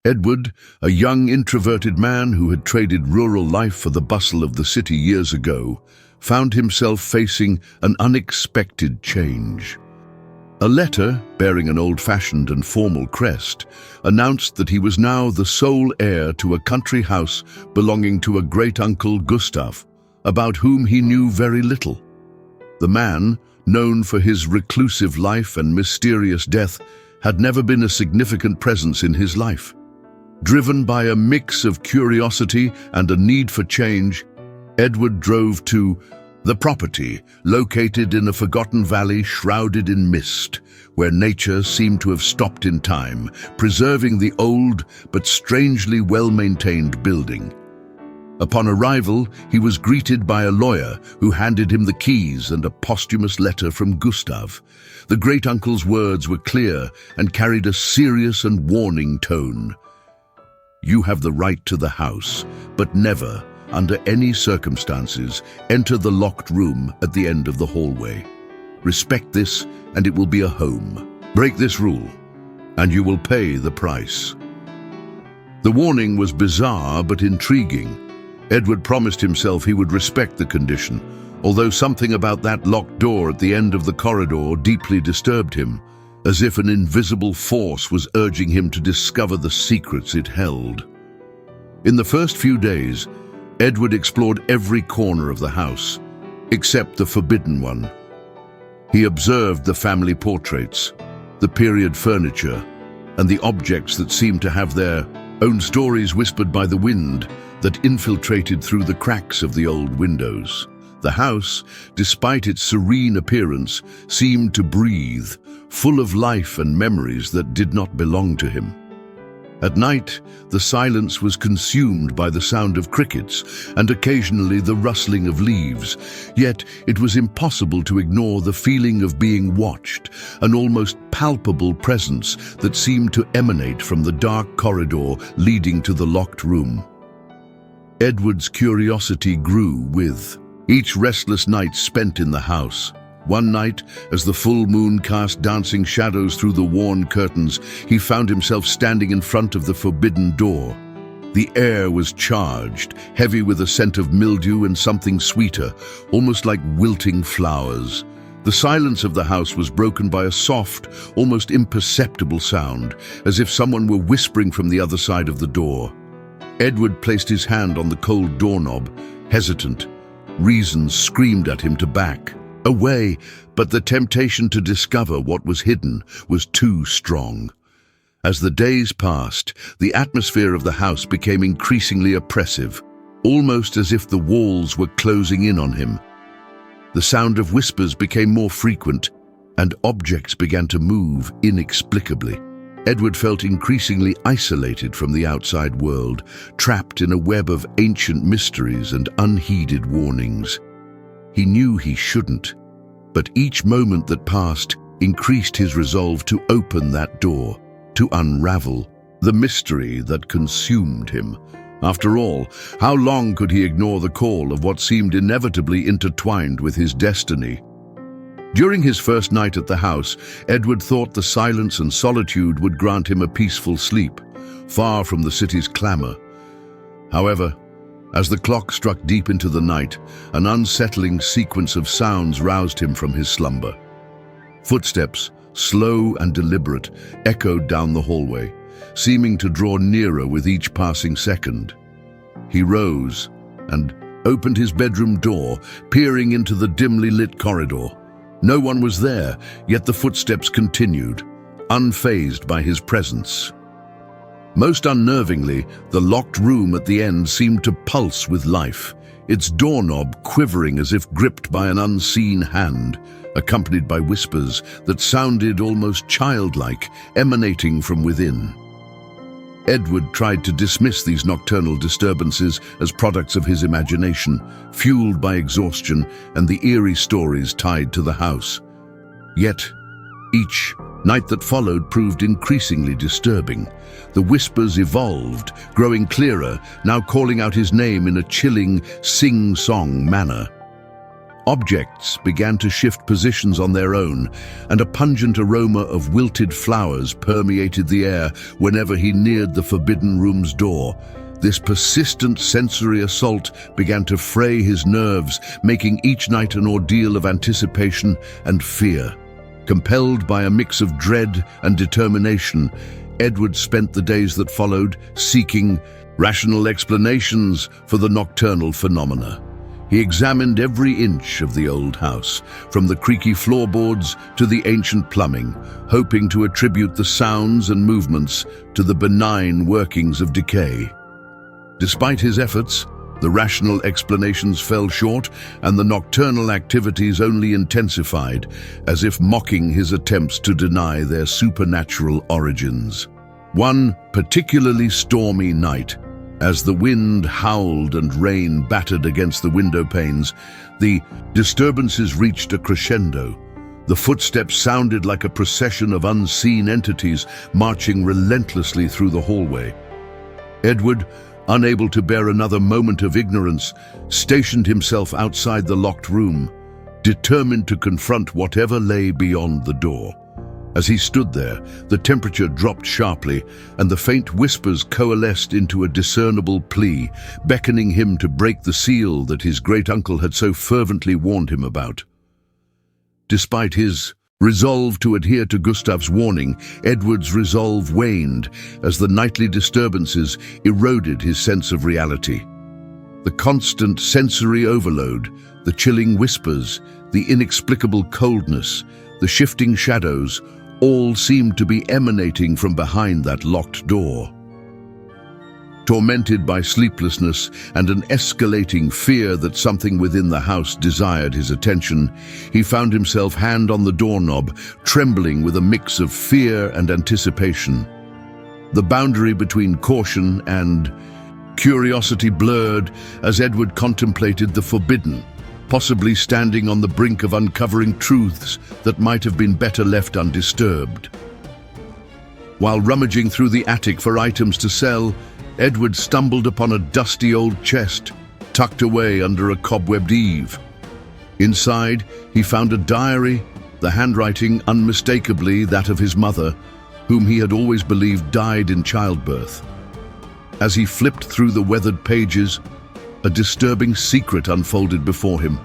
Edward, a young introverted man who had traded rural life for the bustle of the city years ago, found himself facing an unexpected change. A letter, bearing an old-fashioned and formal crest, announced that he was now the sole heir to a country house belonging to a great-uncle Gustav, about whom he knew very little. The man, known for his reclusive life and mysterious death, had never been a significant presence in his life. Driven by a mix of curiosity and a need for change, Edward drove to the property, located in a forgotten valley shrouded in mist, where nature seemed to have stopped in time, preserving the old but strangely well-maintained building. Upon arrival, he was greeted by a lawyer who handed him the keys and a posthumous letter from Gustav. The great-uncle's words were clear and carried a serious and warning tone. "You have the right to the house, but never, under any circumstances, enter the locked room at the end of the hallway. Respect this, and it will be a home. Break this rule, and you will pay the price." The warning was bizarre but intriguing. Edward promised himself he would respect the condition, although something about that locked door at the end of the corridor deeply disturbed him, as if an invisible force was urging him to discover the secrets it held. In the first few days, Edward explored every corner of the house, except the forbidden one. He observed the family portraits, the period furniture, and the objects that seemed to have their own stories whispered by the wind that infiltrated through the cracks of the old windows. The house, despite its serene appearance, seemed to breathe, full of life and memories that did not belong to him. At night, the silence was consumed by the sound of crickets and occasionally the rustling of leaves, yet it was impossible to ignore the feeling of being watched, an almost palpable presence that seemed to emanate from the dark corridor leading to the locked room. Edward's curiosity grew with each restless night spent in the house. One night, as the full moon cast dancing shadows through the worn curtains, he found himself standing in front of the forbidden door. The air was charged, heavy with a scent of mildew and something sweeter, almost like wilting flowers. The silence of the house was broken by a soft, almost imperceptible sound, as if someone were whispering from the other side of the door. Edward placed his hand on the cold doorknob, hesitant. Reason screamed at him to back away, but the temptation to discover what was hidden was too strong. As the days passed, the atmosphere of the house became increasingly oppressive, almost as if the walls were closing in on him. The sound of whispers became more frequent, and objects began to move inexplicably. Edward felt increasingly isolated from the outside world, trapped in a web of ancient mysteries and unheeded warnings. He knew he shouldn't, but each moment that passed increased his resolve to open that door, to unravel the mystery that consumed him. After all, how long could he ignore the call of what seemed inevitably intertwined with his destiny? During his first night at the house, Edward thought the silence and solitude would grant him a peaceful sleep, far from the city's clamor. However, as the clock struck deep into the night, an unsettling sequence of sounds roused him from his slumber. Footsteps, slow and deliberate, echoed down the hallway, seeming to draw nearer with each passing second. He rose and opened his bedroom door, peering into the dimly lit corridor. No one was there, yet the footsteps continued, unfazed by his presence. Most unnervingly, the locked room at the end seemed to pulse with life, its doorknob quivering as if gripped by an unseen hand, accompanied by whispers that sounded almost childlike, emanating from within. Edward tried to dismiss these nocturnal disturbances as products of his imagination, fueled by exhaustion and the eerie stories tied to the house. Yet, each night that followed proved increasingly disturbing. The whispers evolved, growing clearer, now calling out his name in a chilling, sing-song manner. Objects began to shift positions on their own, and a pungent aroma of wilted flowers permeated the air whenever he neared the forbidden room's door. This persistent sensory assault began to fray his nerves, making each night an ordeal of anticipation and fear. Compelled by a mix of dread and determination, Edward spent the days that followed seeking rational explanations for the nocturnal phenomena. He examined every inch of the old house, from the creaky floorboards to the ancient plumbing, hoping to attribute the sounds and movements to the benign workings of decay. Despite his efforts, the rational explanations fell short, and the nocturnal activities only intensified, as if mocking his attempts to deny their supernatural origins. One particularly stormy night, as the wind howled and rain battered against the window panes, the disturbances reached a crescendo. The footsteps sounded like a procession of unseen entities marching relentlessly through the hallway. Edward, unable to bear another moment of ignorance, stationed himself outside the locked room, determined to confront whatever lay beyond the door. As he stood there, the temperature dropped sharply, and the faint whispers coalesced into a discernible plea, beckoning him to break the seal that his great-uncle had so fervently warned him about. Despite his resolve to adhere to Gustav's warning, Edward's resolve waned as the nightly disturbances eroded his sense of reality. The constant sensory overload, the chilling whispers, the inexplicable coldness, the shifting shadows, all seemed to be emanating from behind that locked door. Tormented by sleeplessness and an escalating fear that something within the house desired his attention, he found himself hand on the doorknob, trembling with a mix of fear and anticipation. The boundary between caution and curiosity blurred as Edward contemplated the forbidden, possibly standing on the brink of uncovering truths that might have been better left undisturbed. While rummaging through the attic for items to sell, Edward stumbled upon a dusty old chest tucked away under a cobwebbed eave. Inside, he found a diary, the handwriting unmistakably that of his mother, whom he had always believed died in childbirth. As he flipped through the weathered pages, a disturbing secret unfolded before him.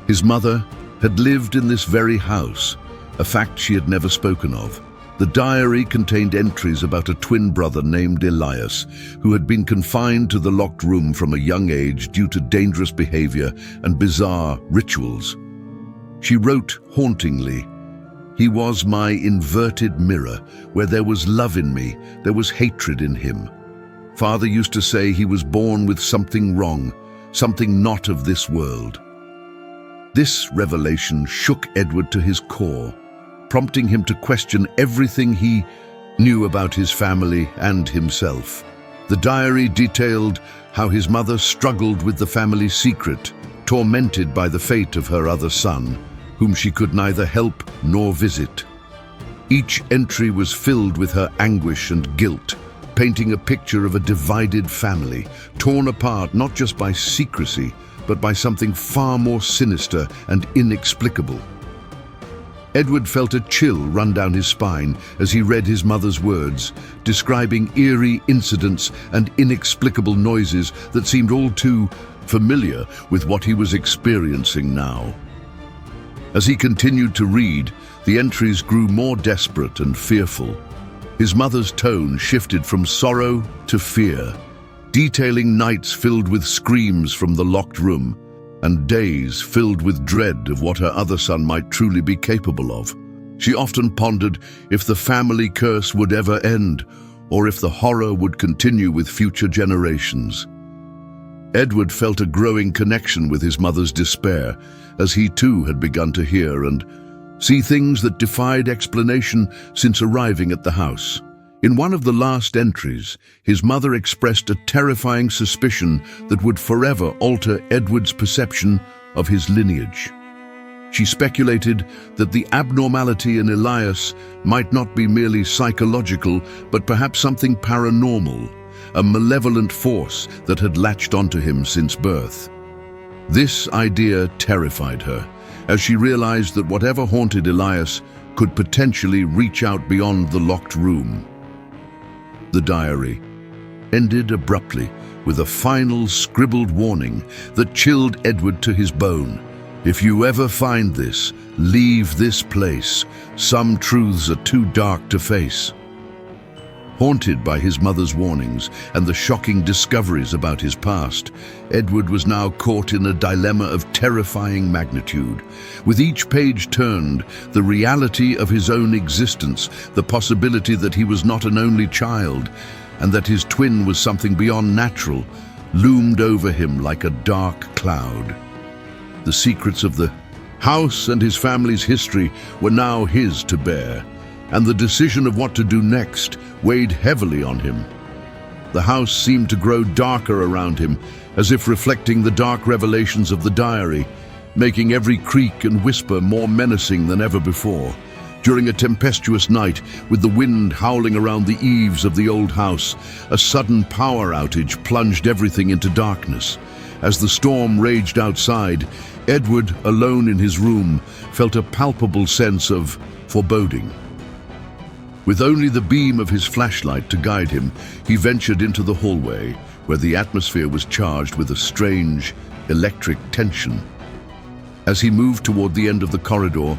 His mother had lived in this very house, a fact she had never spoken of. The diary contained entries about a twin brother named Elias, who had been confined to the locked room from a young age due to dangerous behavior and bizarre rituals. She wrote hauntingly, "He was my inverted mirror. Where there was love in me, there was hatred in him. Father used to say he was born with something wrong, something not of this world." This revelation shook Edward to his core, prompting him to question everything he knew about his family and himself. The diary detailed how his mother struggled with the family secret, tormented by the fate of her other son, whom she could neither help nor visit. Each entry was filled with her anguish and guilt, painting a picture of a divided family, torn apart not just by secrecy, but by something far more sinister and inexplicable. Edward felt a chill run down his spine as he read his mother's words, describing eerie incidents and inexplicable noises that seemed all too familiar with what he was experiencing now. As he continued to read, the entries grew more desperate and fearful. His mother's tone shifted from sorrow to fear, detailing nights filled with screams from the locked room and days filled with dread of what her other son might truly be capable of. She often pondered if the family curse would ever end, or if the horror would continue with future generations. Edward felt a growing connection with his mother's despair, as he too had begun to hear and see things that defied explanation since arriving at the house. In one of the last entries, his mother expressed a terrifying suspicion that would forever alter Edward's perception of his lineage. She speculated that the abnormality in Elias might not be merely psychological, but perhaps something paranormal, a malevolent force that had latched onto him since birth. This idea terrified her, as she realized that whatever haunted Elias could potentially reach out beyond the locked room. The diary ended abruptly with a final scribbled warning that chilled Edward to his bone. "If you ever find this, leave this place. Some truths are too dark to face." Haunted by his mother's warnings and the shocking discoveries about his past, Edward was now caught in a dilemma of terrifying magnitude. With each page turned, the reality of his own existence, the possibility that he was not an only child, and that his twin was something beyond natural, loomed over him like a dark cloud. The secrets of the house and his family's history were now his to bear, and the decision of what to do next weighed heavily on him. The house seemed to grow darker around him, as if reflecting the dark revelations of the diary, making every creak and whisper more menacing than ever before. During a tempestuous night, with the wind howling around the eaves of the old house, a sudden power outage plunged everything into darkness. As the storm raged outside, Edward, alone in his room, felt a palpable sense of foreboding. With only the beam of his flashlight to guide him, he ventured into the hallway, where the atmosphere was charged with a strange, electric tension. As he moved toward the end of the corridor,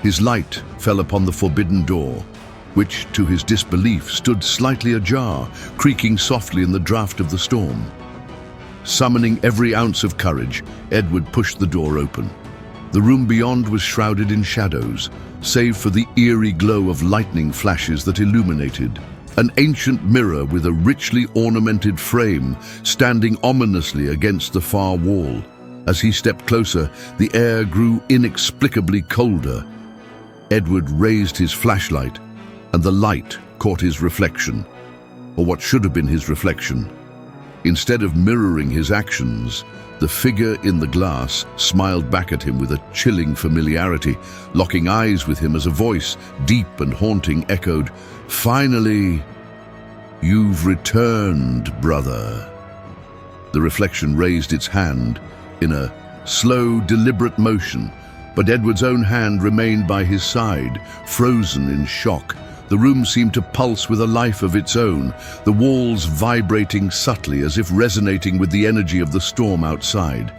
his light fell upon the forbidden door, which, to his disbelief, stood slightly ajar, creaking softly in the draft of the storm. Summoning every ounce of courage, Edward pushed the door open. The room beyond was shrouded in shadows, save for the eerie glow of lightning flashes that illuminated. An ancient mirror with a richly ornamented frame standing ominously against the far wall. As he stepped closer, the air grew inexplicably colder. Edward raised his flashlight, and the light caught his reflection, or what should have been his reflection. Instead of mirroring his actions, the figure in the glass smiled back at him with a chilling familiarity, locking eyes with him as a voice, deep and haunting, echoed, "Finally, you've returned, brother." The reflection raised its hand in a slow, deliberate motion, but Edward's own hand remained by his side, frozen in shock. The room seemed to pulse with a life of its own, the walls vibrating subtly as if resonating with the energy of the storm outside.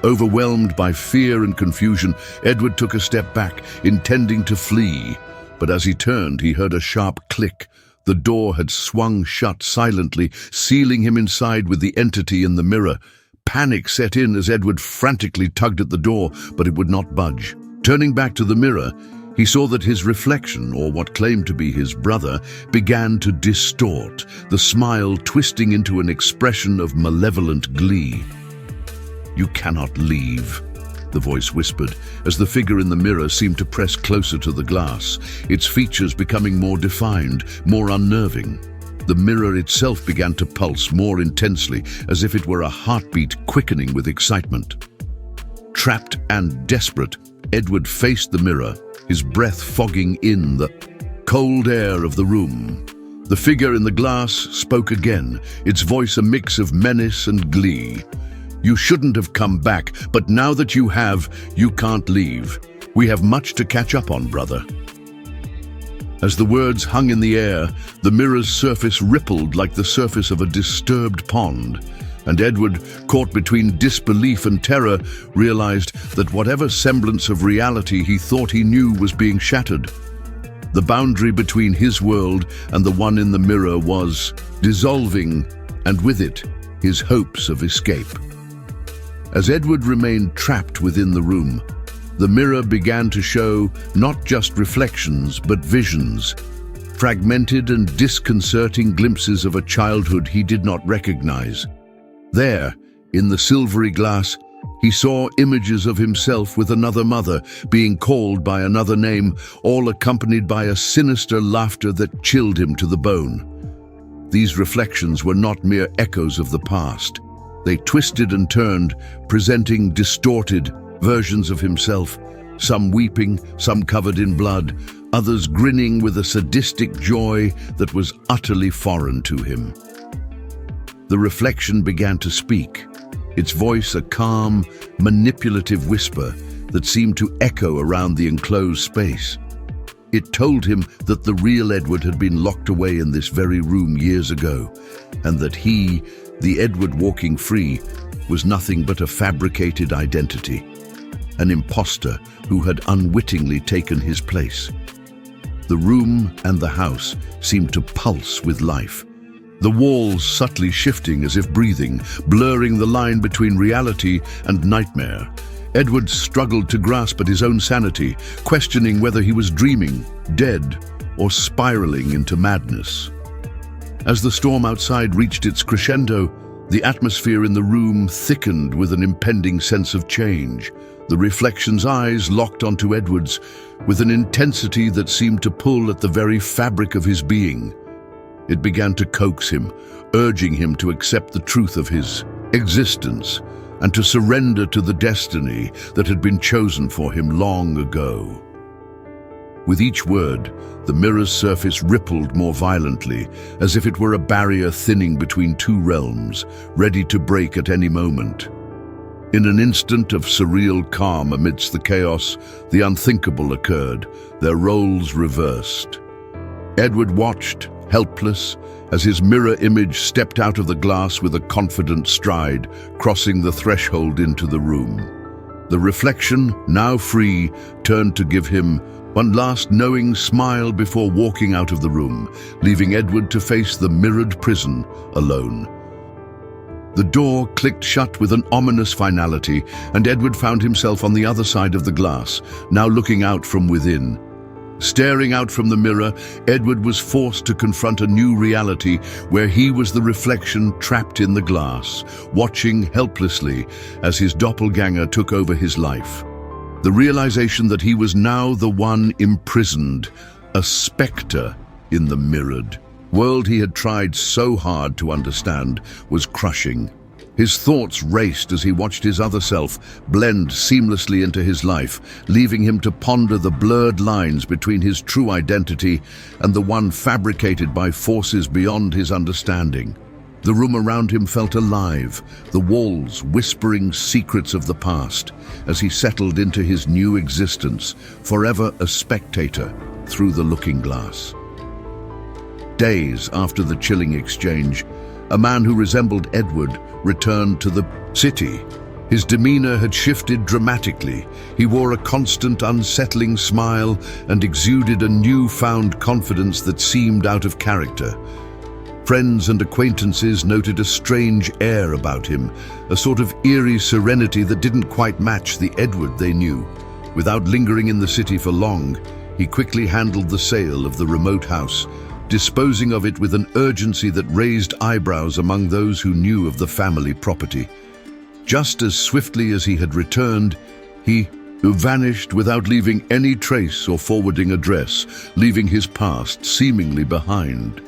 Overwhelmed by fear and confusion, Edward took a step back, intending to flee. But as he turned, he heard a sharp click. The door had swung shut silently, sealing him inside with the entity in the mirror. Panic set in as Edward frantically tugged at the door, but it would not budge. Turning back to the mirror, he saw that his reflection, or what claimed to be his brother, began to distort, the smile twisting into an expression of malevolent glee. "You cannot leave," the voice whispered, as the figure in the mirror seemed to press closer to the glass, its features becoming more defined, more unnerving. The mirror itself began to pulse more intensely, as if it were a heartbeat quickening with excitement. Trapped and desperate, Edward faced the mirror, his breath fogging in the cold air of the room. The figure in the glass spoke again, its voice a mix of menace and glee. "You shouldn't have come back, but now that you have, you can't leave. We have much to catch up on, brother." As the words hung in the air, the mirror's surface rippled like the surface of a disturbed pond, and Edward, caught between disbelief and terror, realized that whatever semblance of reality he thought he knew was being shattered. The boundary between his world and the one in the mirror was dissolving, and with it, his hopes of escape. As Edward remained trapped within the room, the mirror began to show not just reflections, but visions, fragmented and disconcerting glimpses of a childhood he did not recognize. There, in the silvery glass, he saw images of himself with another mother, being called by another name, all accompanied by a sinister laughter that chilled him to the bone. These reflections were not mere echoes of the past. They twisted and turned, presenting distorted versions of himself, some weeping, some covered in blood, others grinning with a sadistic joy that was utterly foreign to him. The reflection began to speak, its voice a calm, manipulative whisper that seemed to echo around the enclosed space. It told him that the real Edward had been locked away in this very room years ago, and that he, the Edward walking free, was nothing but a fabricated identity, an imposter who had unwittingly taken his place. The room and the house seemed to pulse with life, the walls subtly shifting as if breathing, blurring the line between reality and nightmare. Edward struggled to grasp at his own sanity, questioning whether he was dreaming, dead, or spiraling into madness. As the storm outside reached its crescendo, the atmosphere in the room thickened with an impending sense of change. The reflection's eyes locked onto Edward's with an intensity that seemed to pull at the very fabric of his being. It began to coax him, urging him to accept the truth of his existence and to surrender to the destiny that had been chosen for him long ago. With each word, the mirror's surface rippled more violently, as if it were a barrier thinning between two realms, ready to break at any moment. In an instant of surreal calm amidst the chaos, the unthinkable occurred, their roles reversed. Edward watched, helpless, as his mirror image stepped out of the glass with a confident stride, crossing the threshold into the room. The reflection, now free, turned to give him one last knowing smile before walking out of the room, leaving Edward to face the mirrored prison alone. The door clicked shut with an ominous finality, and Edward found himself on the other side of the glass, now looking out from within. Staring out from the mirror, Edward was forced to confront a new reality where he was the reflection trapped in the glass, watching helplessly as his doppelganger took over his life. The realization that he was now the one imprisoned, a specter in the mirrored world he had tried so hard to understand, was crushing. His thoughts raced as he watched his other self blend seamlessly into his life, leaving him to ponder the blurred lines between his true identity and the one fabricated by forces beyond his understanding. The room around him felt alive, the walls whispering secrets of the past, as he settled into his new existence, forever a spectator through the looking glass. Days after the chilling exchange, a man who resembled Edward returned to the city. His demeanor had shifted dramatically. He wore a constant, unsettling smile and exuded a newfound confidence that seemed out of character. Friends and acquaintances noted a strange air about him, a sort of eerie serenity that didn't quite match the Edward they knew. Without lingering in the city for long, he quickly handled the sale of the remote house, disposing of it with an urgency that raised eyebrows among those who knew of the family property. Just as swiftly as he had returned, he vanished without leaving any trace or forwarding address, leaving his past seemingly behind.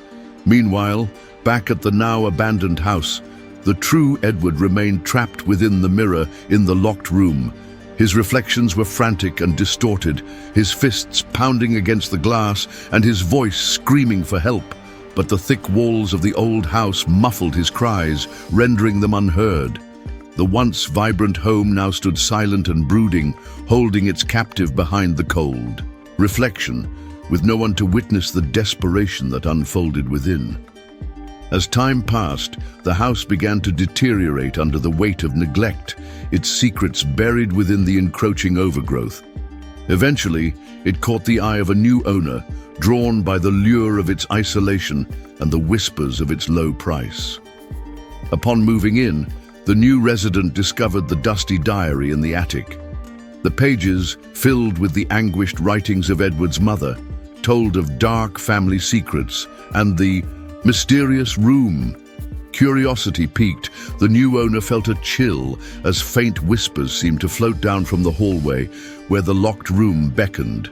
Meanwhile, back at the now abandoned house, the true Edward remained trapped within the mirror in the locked room. His reflections were frantic and distorted, his fists pounding against the glass and his voice screaming for help. But the thick walls of the old house muffled his cries, rendering them unheard. The once vibrant home now stood silent and brooding, holding its captive behind the cold reflection, with no one to witness the desperation that unfolded within. As time passed, the house began to deteriorate under the weight of neglect, its secrets buried within the encroaching overgrowth. Eventually, it caught the eye of a new owner, drawn by the lure of its isolation and the whispers of its low price. Upon moving in, the new resident discovered the dusty diary in the attic. The pages, filled with the anguished writings of Edward's mother, told of dark family secrets and the mysterious room. Curiosity piqued, the new owner felt a chill as faint whispers seemed to float down from the hallway where the locked room beckoned.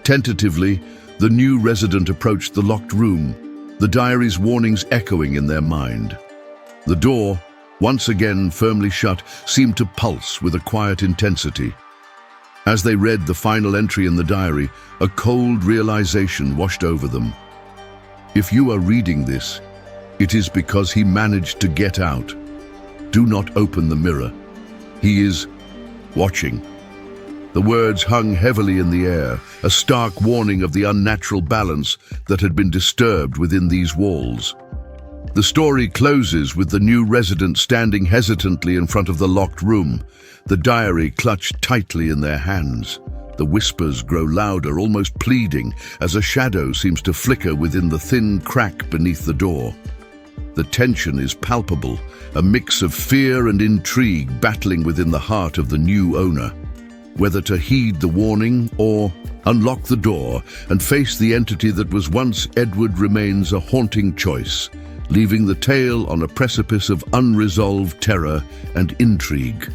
Tentatively, the new resident approached the locked room, the diary's warnings echoing in their mind. The door, once again firmly shut, seemed to pulse with a quiet intensity. As they read the final entry in the diary, a cold realization washed over them. If you are reading this, it is because he managed to get out. "Do not open the mirror. He is watching." The words hung heavily in the air, a stark warning of the unnatural balance that had been disturbed within these walls. The story closes with the new resident standing hesitantly in front of the locked room, the diary clutched tightly in their hands. The whispers grow louder, almost pleading, as a shadow seems to flicker within the thin crack beneath the door. The tension is palpable, a mix of fear and intrigue battling within the heart of the new owner. Whether to heed the warning or unlock the door and face the entity that was once Edward remains a haunting choice, leaving the tale on a precipice of unresolved terror and intrigue.